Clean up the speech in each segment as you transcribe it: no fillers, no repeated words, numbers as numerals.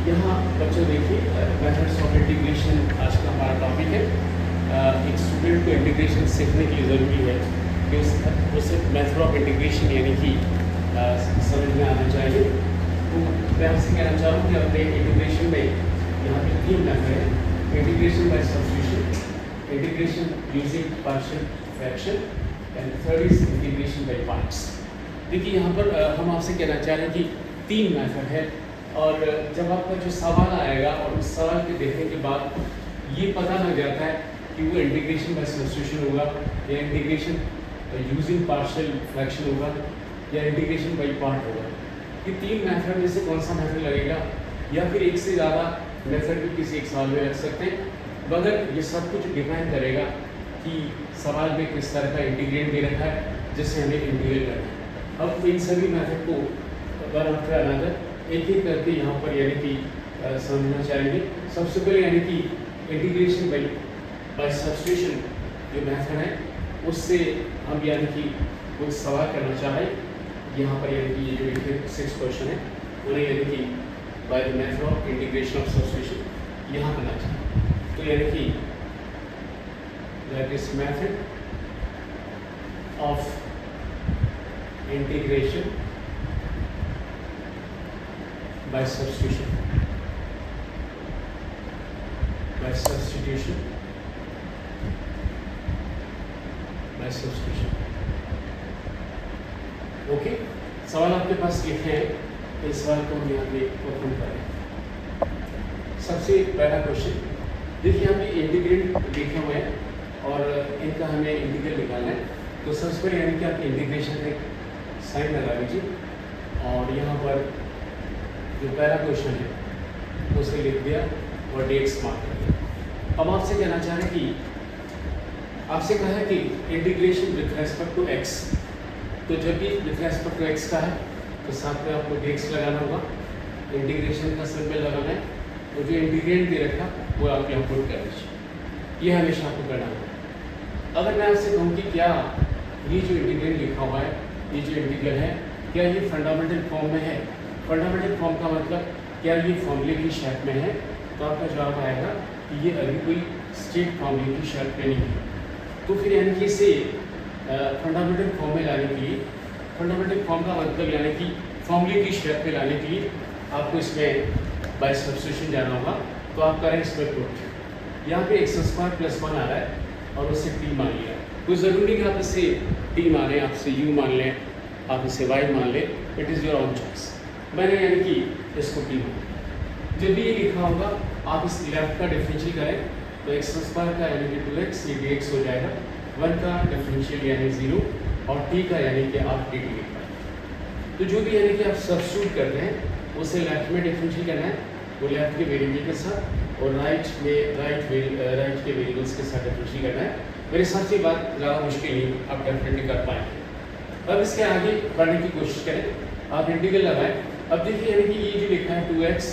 यहाँ बच्चों देखिए मेथड्स ऑफ इंटीग्रेशन आज का हमारा टॉपिक है। एक स्टूडेंट को इंटीग्रेशन सीखने के लिए ज़रूरी है कि उसे मेथड ऑफ इंटीग्रेशन यानी कि समझ में आना चाहिए। तो मैं आपसे कहना चाह रहा हूँ कि अपने इंटीग्रेशन में यहाँ पे 3 मेथड है: integration by substitution, integration using partial fraction and third is integration by parts. देखिए यहाँ पर हम आपसे कहना चाह रहे हैं कि 3 मेथड है, और जब आपका जो सवाल आएगा और उस सवाल के देखने के बाद ये पता लग जाता है कि वो इंटीग्रेशन बाय सब्स्टिट्यूशन होगा या इंटीग्रेशन यूजिंग पार्शियल फ्रैक्शन होगा या इंटीग्रेशन बाय पार्ट होगा। ये 3 मेथड में से कौन सा मेथड लगेगा, या फिर एक से ज़्यादा मेथड भी किसी एक सवाल में रख सकते हैं, मगर ये सब कुछ डिपेंड करेगा कि सवाल में किस तरह का इंटीग्रेट दे रखा है जिससे हमें इंटीग्रेट करना है। अब इन सभी मेथड को वन आफ्टर अनदर एक एक करके यहाँ पर यानी कि समझना चाहेंगे। सबसे पहले यानी कि इंटीग्रेशन बाय सब्स्टिट्यूशन जो मेथड है उससे हम यानी कि कुछ सवाल करना चाहें। यहाँ पर यानी कि ये जो लिखे 6 क्वेश्चन है उन्हें यानी कि by the method of integration of substitution यहाँ करना चाहें। तो यानी कि that is method of integration by substitution by substitution by substitution। Okay, सवाल आपके पास लिखे हैं, इस सवाल को हम यहाँ पे परफॉर्म करें। सबसे पहला क्वेश्चन देखिए, यहाँ पे इंटीग्रेंट लिखे हुए हैं और इनका हमें इंटीग्रल निकालना है। तो सबसे पहले यानी कि आप इंटीग्रेशन एक साइन लगा लीजिए और यहाँ पर जो पहला क्वेश्चन है उसे लिख दिया और डेट्स मार्क कर दिया। अब आपसे कहना चाह रहे हैं कि आपसे कहा है कि integration with respect to x, तो जब भी विथ रेस्पेक्ट टू एक्स का है तो साथ में आपको डेट्स लगाना होगा, इंटीग्रेशन का सिंबल लगाना है, और जो इंटीग्रेंट दे रखा वो आप यहाँ पुट कर दीजिए। ये हमेशा आपको करना होगा। अगर मैं आपसे कहूँ कि क्या ये जो इंटीग्रेंट लिखा हुआ है, ये जो इंटीग्रल है, क्या ये फंडामेंटल फॉर्म में है? फंडामेंटल फॉर्म का मतलब क्या ये फॉर्मूले की शेप में है? तो आपका जवाब आएगा कि ये अभी कोई स्ट्रेट फॉर्मूले की शेप में नहीं है। तो फिर यानी कि इसे फंडामेंटल फॉर्म में लाने के लिए, फंडामेंटल फॉर्म का मतलब यानी कि फॉर्मूले की शेप में लाने के लिए आपको इसमें बाय सब्स्टिट्यूशन जाना होगा। तो आप करें इसमें पुट, यहाँ पे x² + 1 आ रहा है और उससे t मान लिया। कोई ज़रूरी नहीं कि आप इसे t मान लें, आप इसे u मान लें, आप इसे y मान लें, it is your own choice. मैंने यानी कि इसको t मान, जब भी ये लिखा होगा आप इस लेफ्ट का डिफरेंशियल करें तो x² का यानी कि 2x ये dx हो जाएगा, 1 का डिफरेंशियल यानी 0 और t का यानी कि आप dt लिख पाएंगे। तो जो भी यानी कि आप सब्स्टिट्यूट करते हैं उसे लेफ्ट में डिफरेंशियल करना है, वो लेफ्ट के वेरिएबल के साथ, और राइट के वेरिएबल्स के साथ डिफरेंशियल करना है। मेरे हिसाब से बात ज़्यादा मुश्किल नहीं, आप डेफिनेटली कर पाएंगे। अब इसके आगे बढ़ने की कोशिश करें, आप इंटीग्रल लगाएं। अब देखिए यानी कि ये जो लिखा है 2x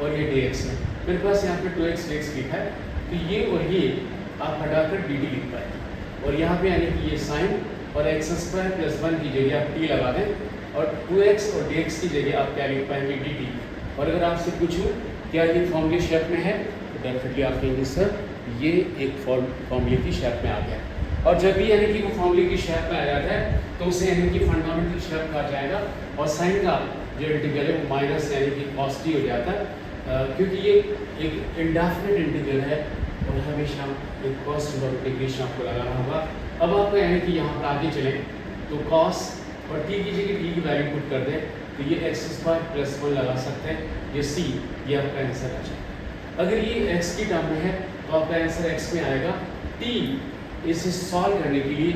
और ये dx है, मेरे पास यहाँ पे 2x dx लिखा है, तो ये और ये आप हटाकर dt लिख पाएंगे, और यहाँ पे यानी कि ये साइन और x² + 1 की जगह आप t लगा दें, और 2x और dx की जगह आप क्या लिख पाएंगे dt। और अगर आपसे पूछूं क्या ये फॉर्मूले शेप में है तो डेफिनेटली आप कहेंगे सर ये एक फॉर्मूले की शेप में आ गया। और जब भी यानी कि वो फॉर्मूले की शेप में आ जाता है तो उसे यानी कि फंडामेंटल शेप कहा जाएगा, और साइन का जो इंटीग्रल है वो माइनस यानी कि cos t हो जाता है, क्योंकि ये एक इंडेफिनिट इंटीग्रल है और हमेशा एक कॉस इंटीग्रेशन आपको लगाना होगा। अब आपको यानी कि यहाँ पर आगे चलें तो cos और t की जगह t की वैल्यू पुट कर दें तो ये x² + 1 लगा सकते हैं, ये c, ये आपका आंसर आ जाएगा। अगर ये x की टर्म में है तो आपका आंसर x में आएगा। t इसे सॉल्व करने के लिए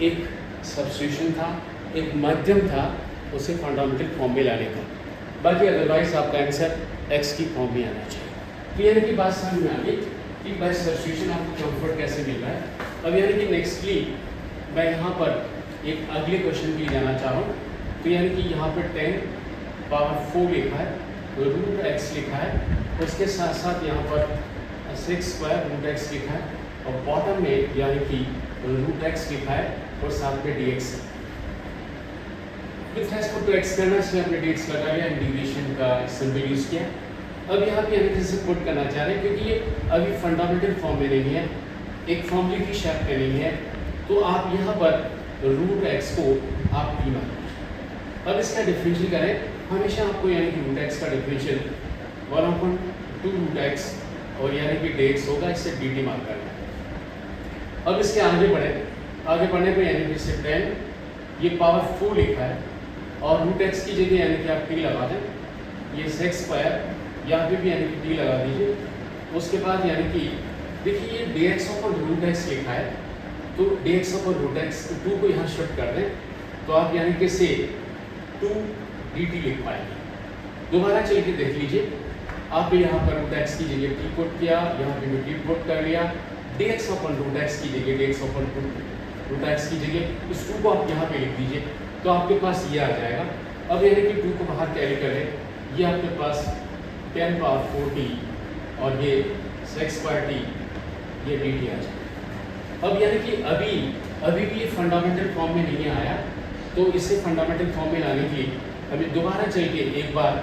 एक सब्स्टिट्यूशन था, एक माध्यम था उसे फंडामेंटल फॉर्म में लाने का, बाकी अदरवाइज आपका आंसर x की फॉर्म में आना चाहिए। तो यानी कि बात समझ में आ गई कि बाय सब्स्टिट्यूशन आपको कंफर्ट कैसे मिल रहा है। अब यानी कि नेक्स्टली मैं यहाँ पर एक अगले क्वेश्चन के लिए जाना चाह रहा हूँ। तो यानी कि यहाँ पर 10⁴ लिखा है, √x लिखा है, उसके साथ साथ यहाँ पर 6² √x लिखा है, और बॉटम में यानी कि √x लिखा है और साथ में dx है। विथ रेस्पेक्ट टू x करना, इसलिए हमने dx लगा लिया, इंटीग्रेशन का सिंबल यूज़ किया। अब यहाँ पे यानी कि इसे पुट करना चाह रहे हैं क्योंकि ये अभी फंडामेंटल फॉर्म में नहीं है, एक फॉर्मूले की शेप में नहीं है, तो आप यहाँ पर रूट एक्स को आप टी मान लीजिए। अब इसका डिफरेंशियल करें, हमेशा आपको यानी कि रूट एक्स का डिफरेंशियल 1/2 रूट एक्स और यानी कि डी एक्स होगा, इससे डी टी मान करना है। अब इसके आगे बढ़ने पर यानी कि इससे 10 ये पावर 4 लिखा है और रूट एक्स की जगह यानी कि आप टी लगा दें, ये सेक्स स्क्वायर यहाँ पे भी यानी कि टी लगा दीजिए। उसके बाद यानी कि देखिए ये d x upon root x लिखा है, तो d x upon root x 2 को यहाँ शिफ्ट कर दें तो आप यानी कि से 2 डी टी लिख पाएंगे। दोबारा चल के देख लीजिए, आप यहाँ पर रूट एक्स की जगह टी पुट किया, यहाँ पे भी टी पुट कर लिया, d x upon root x की जगह d x upon root x की जगह इस 2 को आप यहाँ पे लिख दीजिए, तो आपके पास ये आ जाएगा। अब यानी कि 2 को बाहर कैरी करें, ये आपके पास 10 पावर 4 टी और ये सेक्स स्क्वायर टी, ये डी टी आ जाएगा। अब यानी कि अभी भी ये फंडामेंटल फॉर्म में नहीं आया, तो इसे फंडामेंटल फॉर्म में लाने के लिए हमें दोबारा चल के एक बार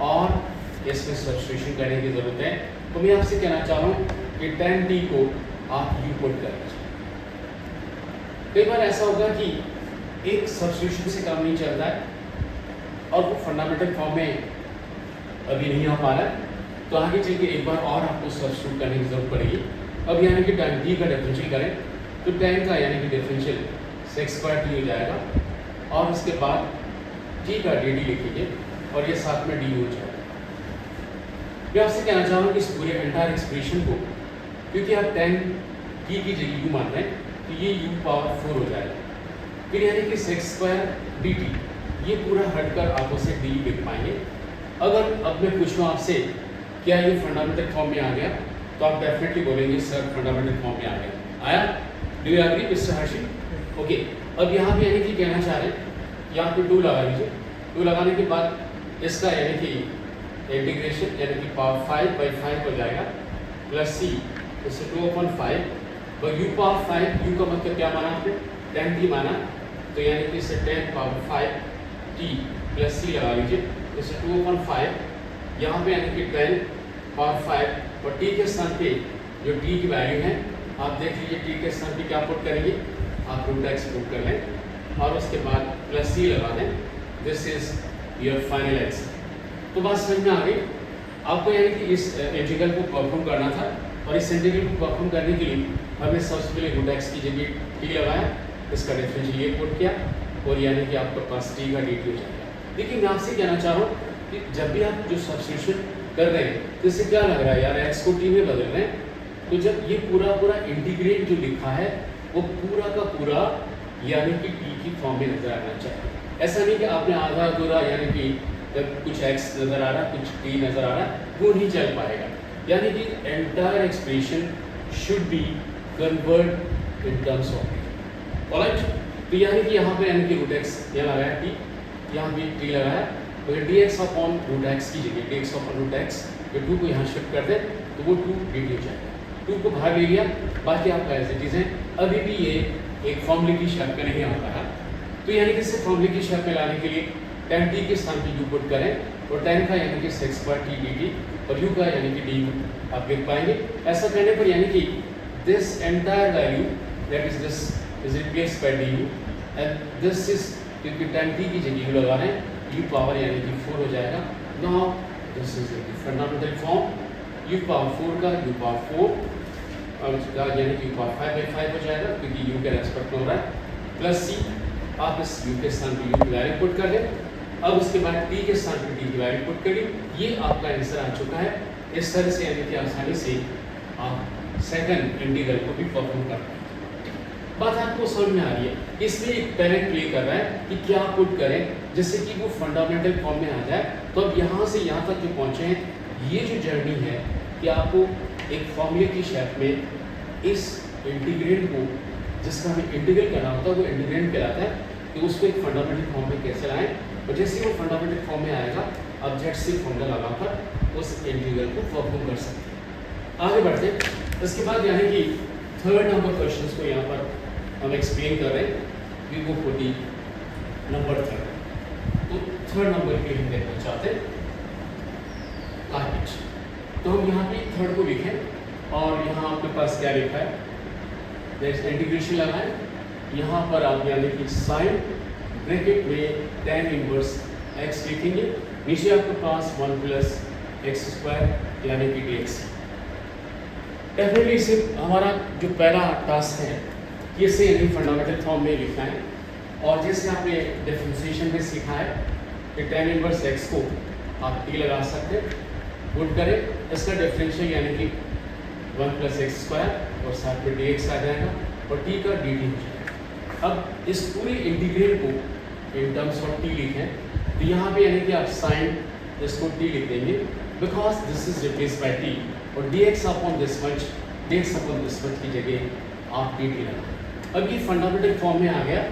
और इसमें सब्स्टिट्यूशन करने की ज़रूरत है। तो मैं आपसे कहना चाह रहा हूँ कि 10 टी को आप यू पुट कर लीजिए। कई बार ऐसा होगा कि एक सब्स्टिट्यूशन से काम नहीं चल रहा है और वो फंडामेंटल फॉर्म में अभी नहीं आ पा रहा है, तो आगे चल के एक बार और आपको सब्स्टिट्यूट करने की जरूरत पड़ेगी। अब यानी कि tan टी का डिफरेंशियल करें तो tan का यानी कि डिफरेंशियल सेक्स स्क्वायर टी हो जाएगा और उसके बाद टी का डी टी लिखिए और ये साथ में डी हो जाएगा। मैं आपसे कहना चाह रहा हूँ कि इस पूरे एंटायर एक्सप्रेशन को, क्योंकि आप tan टी की जगह यू मान रहे हैं, तो ये u पावर 4 हो जाएगा। फिर यानी कि सेक्स स्क्वायर डी टी, ये पूरा हटकर आप उसे डी लिख पाएंगे। अगर अब मैं पूछूँ आपसे क्या ये फंडामेंटल फॉर्म में आ गया, तो आप डेफिनेटली बोलेंगे सर फंडामेंटल फॉर्म में आ गया। आया? Do you agree mister Harshi? Okay, अब यहाँ पे यानी कि कहना चाह रहे हैं, यहाँ पे 2 लगा लीजिए। 2 लगाने के बाद इसका यानी कि इंटीग्रेशन यानी कि पावर 5/5 हो जाएगा प्लस सी, इससे 2/5 और यू पावर 5, यू का मतलब क्या माना आपने? 10 टी माना, तो यानी कि इससे 10 पावर 5 टी प्लस सी लगा लीजिए, इससे 2/5 यहाँ पे यानी कि 10 पावर 5 और टी के स्थान पे जो टी की वैल्यू है आप देख लीजिए, टी के स्थान पे क्या पुट करेंगे, आप रूट एक्स पुट कर लें और उसके बाद प्लस सी लगा दें। This is your final answer. तो बात समझ में आ गई आपको, यानी कि इस इंटीग्रल को परफॉर्म करना था और इस इंटीग्रल को परफॉर्म करने के लिए हमने सबसे पहले रूट एक्स की जगह टी लगाया, इसका डिफरेंशियल ये पुट किया और यानी कि आपके पास टी का डी टी हो जाएगा। देखिए मैं आपसे कहना चाह रहा हूँ कि जब भी आप जो सब्स्टिट्यूशन कर रहे हैं तो इससे क्या लग रहा है यार, एक्स को टी में बदल रहे हैं, तो जब ये पूरा इंटीग्रेट जो लिखा है वो पूरा का पूरा यानी कि टी की फॉर्म में नजर आना चाहिए। ऐसा नहीं कि आपने आधा अधूरा यानी कि जब कुछ एक्स नजर आ रहा कुछ टी नजर आ रहा वो नहीं चल पाएगा। यानी कि entire expression should be convert in terms of alright. तो यानी कि यहाँ पे यानी कि रूट एक्स यहाँ लगाया टी, यहाँ भी टी लगाया, तो d x upon root x की जगह d x upon root x, ये 2 को यहाँ शिफ्ट कर दें तो वो 2 डी टी हो जाएगा। 2 को बाहर ले लिया, बाकी आपका एज इट इज है। अभी भी ये एक फॉर्मूले की शेप में नहीं आ रहा, तो यानी कि इसे फॉर्मूले की शेप में लाने के लिए tan टी के स्थान पर यू पुट करें और tan का यानी कि sex square T D T और यू का यानी कि डी यू आप लिख पाएंगे। ऐसा करने पर यानी कि this entire value that is this is replaced by D you and this is, क्योंकि tan टी की जगह यू लगा रहे हैं, यू पावर यानी कि 4 हो जाएगा। Now this is the fundamental form, you power 4 का यू पावर 4 और उसका यानी कि यू पावर 5/5 हो जाएगा क्योंकि यू के रेस्पेक्ट में हो रहा है, प्लस सी, आप इस यू के स्थान पर यू की वैल्यू पुट कर लें। अब उसके बाद टी के स्थान पर टी की वैल्यू पुट करिए, ये आपका आंसर आ चुका है। इस तरह से यानी कि आसानी से आप सेकंड इंटीग्रल को भी परफॉर्म कर पाएंगे। बात आपको समझ में आ रही है, इसलिए एक पेरेंट प्ले कर रहा है कि क्या पुट करें जिससे कि वो फंडामेंटल फॉर्म में आ जाए। तो अब यहाँ से यहाँ तक जो पहुँचे हैं, ये जो जर्नी है कि आपको एक फॉर्मूले की शेप में इस इंटीग्रेंट को, जिसका हमें इंटीग्रल करना होता है वो इंटीग्रेंट कहलाता है, तो उसको एक फंडामेंटल फॉर्म में कैसे लाएं, और जैसे ही वो फंडामेंटल फॉर्म में आएगा अब झट से फॉर्मूला लगाकर उस इंटीग्रल को परफॉर्म कर सकते हैं। आगे बढ़ते हैं, इसके बाद यानी कि थर्ड नंबर क्वेश्चन को यहाँ पर हम एक्सप्लेन कर रहे हैं। We go for the number 3। तो थर्ड नंबर के लिए हम देखना चाहते हैं कार्पेट। तो हम यहाँ पे थर्ड को लिखें और यहाँ आपके पास क्या लिखा है, जैसे इंटीग्रेशन लगाएं, यहाँ पर आप यानी कि साइन ब्रैकेट में tan इनवर्स x लिखेंगे, नीचे आपके पास 1 प्लस एक्स स्क्वायर यानी कि dx। डेफिनेटली इसे हमारा जो पहला टास्क है ये से यानी फंडामेंटल फॉर्म में लिखना है। और जैसे आपने डिफरेंशिएशन में सीखा है कि tan इनवर्स x को आप t लगा सकते हैं, गुड करें, इसका डिफरेंशियल यानी कि 1 प्लस एक्स स्क्वायर और साथ में dx आ जाएगा और t का dt हो जाएगा। अब इस पूरी इंटीग्रल को इन टर्म्स ऑफ t लिखें, तो यहाँ पे यानी कि आप साइन इसको t लिख देंगे because this is replace by t और dx अपॉन दिस मच की जगह आप dt लगा। अब ये फंडामेंटल फॉर्म में आ गया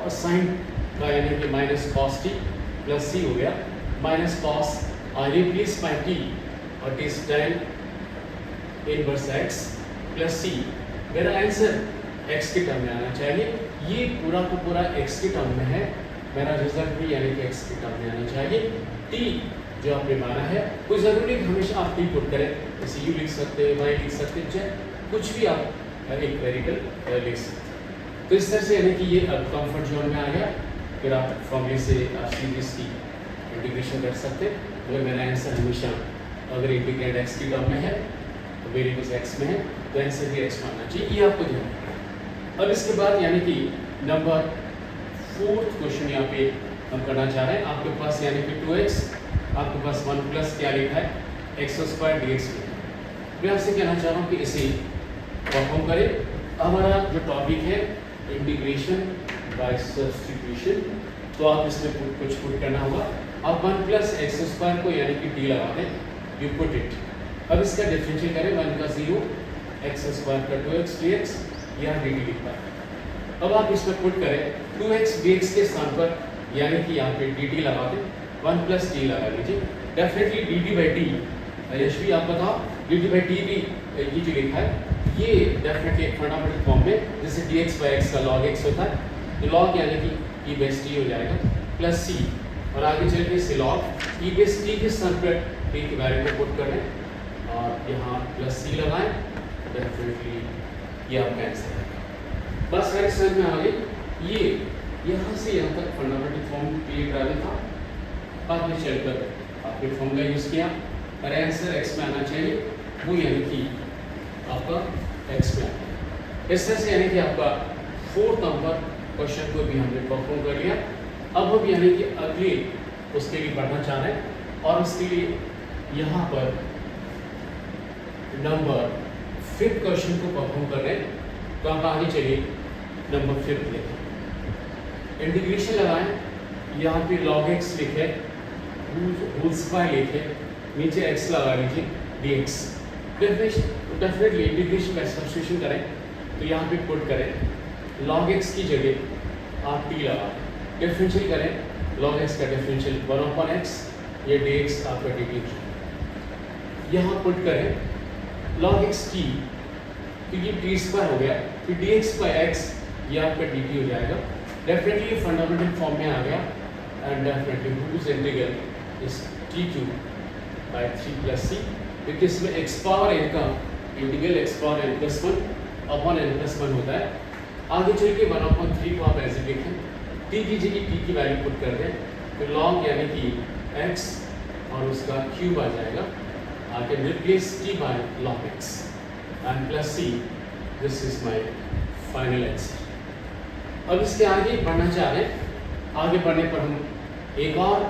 और साइन का यानी कि minus cos T plus C हो गया, minus cos I replace by T और T tan inverse x plus C. मेरा आंसर x के टर्म में आना चाहिए, ये पूरा को पूरा x के टर्म में है, मेरा रिजल्ट भी यानी कि x के टर्म में आना चाहिए। t जो आपने माना है, कोई ज़रूरी नहीं हमेशा आप t पुट करें, जैसे u लिख सकते हैं, y लिख सकते हैं, चाहे कुछ भी आप एक वेरिएबल लिख सकते हैं। तो इस तरह से यानी कि ये अब कंफर्ट जोन में आ गया, फिर आप फॉर्मूले से आप सीधे इसकी इंटीग्रेशन कर सकते हैं। अगर मेरा आंसर हमेशा अगर इंटीग्रेट x की टर्म में है तो वेरिएबल x में है तो आंसर भी x मानना चाहिए, ये आपको ध्यान रखना। अब इसके बाद यानी कि नंबर 4th क्वेश्चन यहाँ पे हम करना चाह रहे हैं। आपके पास यानी कि 2x, आपके पास 1 प्लस क्या लिखा है एक्स स्क्वायर डी एक्स। मैं आपसे कहना चाह रहा हूँ कि इसे परफॉर्म करें। हमारा जो टॉपिक है इंटीग्रेशन बाय सब्स्टिट्यूशन, तो आप इसमें कुछ पुट करना होगा। आप 1 प्लस एक्स स्क्वायर को यानी कि डी लगा दें, यू पुट इट। अब इसका डिफरेंशियल करें, 1 का 0 एक्स स्क्वायर का 2x dx, यहाँ डी टी लिख पाए। अब आप इसमें पुट करें 2x dx के स्थान पर यानी कि यहाँ पे dt लगा दें, 1 प्लस टी लगा लीजिए। Definitely dt by T, Yashvi आप बताओ dt बाई टी भी ये जो लिखा है ये डेफिनेटली एक फंडामेंटल फॉर्म में, जैसे dx बाई एक्स का log x होता है, तो log यानी कि e बेस टी हो जाएगा प्लस c, और आगे चल के इसे log e बेस टी के स्थान पर t की वैल्यू को पुट करें और यहाँ प्लस c लगाएं, डेफिनेटली ये आपका आंसर है। बस हर समझ में आ गई। ये यहाँ से यहाँ तक फंडामेंटल फॉर्म क्रिएट करना था, बाद में चलकर आपने फॉर्मूला यूज़ किया और आंसर x में आना चाहिए, वो यानी कि आपका x में आना। इस तरह से यानी कि आपका 4th नंबर क्वेश्चन को भी हमने परफॉर्म कर लिया। अब हम यानी कि अगले उसके लिए बढ़ना चाह रहे हैं और उसके लिए यहाँ पर नंबर 5th क्वेश्चन को परफॉर्म कर रहे हैं। तो आप आगे चलिए नंबर 5 लेते हैं। इंटीग्रेशन लगाएं, यहाँ पे log x लिखे, होल स्क्वायर लिखे, नीचे x लगा लीजिए dx। डेफिनेटली इंटीग्रेशन का सब्स्टिट्यूशन करें तो यहाँ पे पुट करें log x की जगह आप t लगा दें, डिफरेंशियल करें log x का डिफरेंशियल 1/x, ये dx आपका dt। यहाँ पुट करें log x t, तो ये टी स्क्वायर हो गया, फिर डी एक्स बाई एक्स ये आपका डी टी हो जाएगा। डेफिनेटली फंडामेंटल फॉर्म में आ गया and definitely root integral is t cube by 3 plus c, क्योंकि इसमें एक्स पावर एन का integral x power n plus 1 upon n plus 1 होता है। आगे चल के 1/3 को आप ऐसे लिखें, टी की जगह टी की वैल्यू पुट कर दें, तो लॉग यानी कि एक्स और उसका क्यूब आ जाएगा। आगे replace T by log x and plus c, this is my final answer। अब इसके आगे बढ़ना चाह रहे हैं, आगे बढ़ने पर हम एक और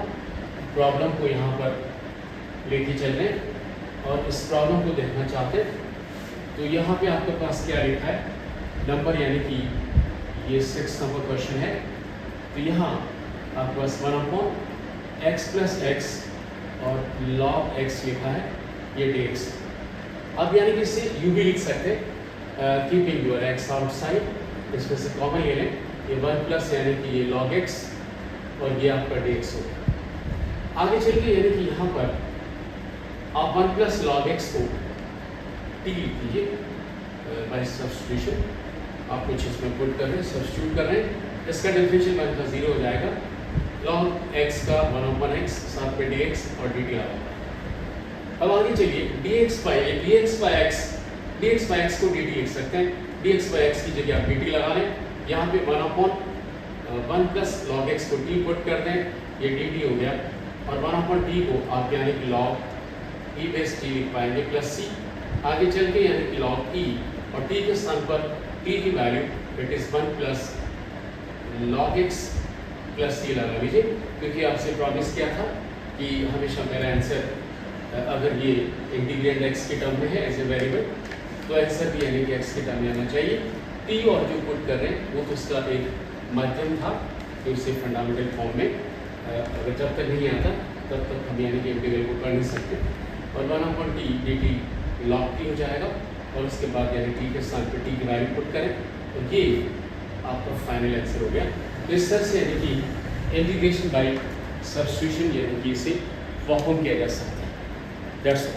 प्रॉब्लम को यहाँ पर लेके चल रहे हैं और इस प्रॉब्लम को देखना चाहते हैं। तो यहाँ पे आपके पास क्या लिखा है नंबर, यानी कि ये 6th नंबर क्वेश्चन है। तो यहाँ आपके पास 1/x प्लस एक्स और log x लिखा है, ये dx। अब यानी कि इससे यू भी लिख सकते हैं, कीपिंग योर एक्स आउटसाइड, इसमें से कॉमन ले लें, ये 1 प्लस यानी कि ये log x और ये आपका dx होगा। आगे चल के यानी कि यहाँ पर आप 1 प्लस log x को t लिख लीजिए बाय सब्स्टिट्यूशन। आप कुछ इसमें पुट कर रहे हैं, सब्स्टिट्यूट कर रहे हैं, इसका डिफरेंशियल 1 का 0 हो जाएगा, log x का 1/x साथ में dx और dt आएगा। अब आगे चलिए dx बाई एक्स को dt लिख सकते हैं। dx बाई एक्स की जगह आप dt लगा लें, यहाँ पे 1/1 प्लस लॉग एक्स को t पुट कर दें, ये dt हो गया, और 1/t को आप यानी कि log e बेस t लिख पाएंगे प्लस c, आगे चल के यानी कि log e, और t के स्थान पर t की value it is 1 plus log x plus c लगा लीजिए, क्योंकि आपसे प्रॉमिस किया था कि हमेशा मेरा आंसर अगर ये इंटीग्रेंड x के टर्म में है एज ए वेरिएबल, तो आंसर भी यानी कि x के टर्म में आना चाहिए। t और जो पुट कर रहे हैं वो तो उसका एक माध्यम था, तो इसे फंडामेंटल फॉर्म में अगर जब तक नहीं आता तब तक हम यानी कि इंटीग्रल को कर नहीं सकते, और 1/t dt log t हो जाएगा, और उसके बाद यानी t के स्थान पर t की वैल्यू पुट करें, और ये आपका फाइनल आंसर हो गया। तो इस तरह से यानी कि इंटीग्रेशन बाय सब्स्टिट्यूशन यानी कि इसे परफॉर्म किया जा सकता है। That's all.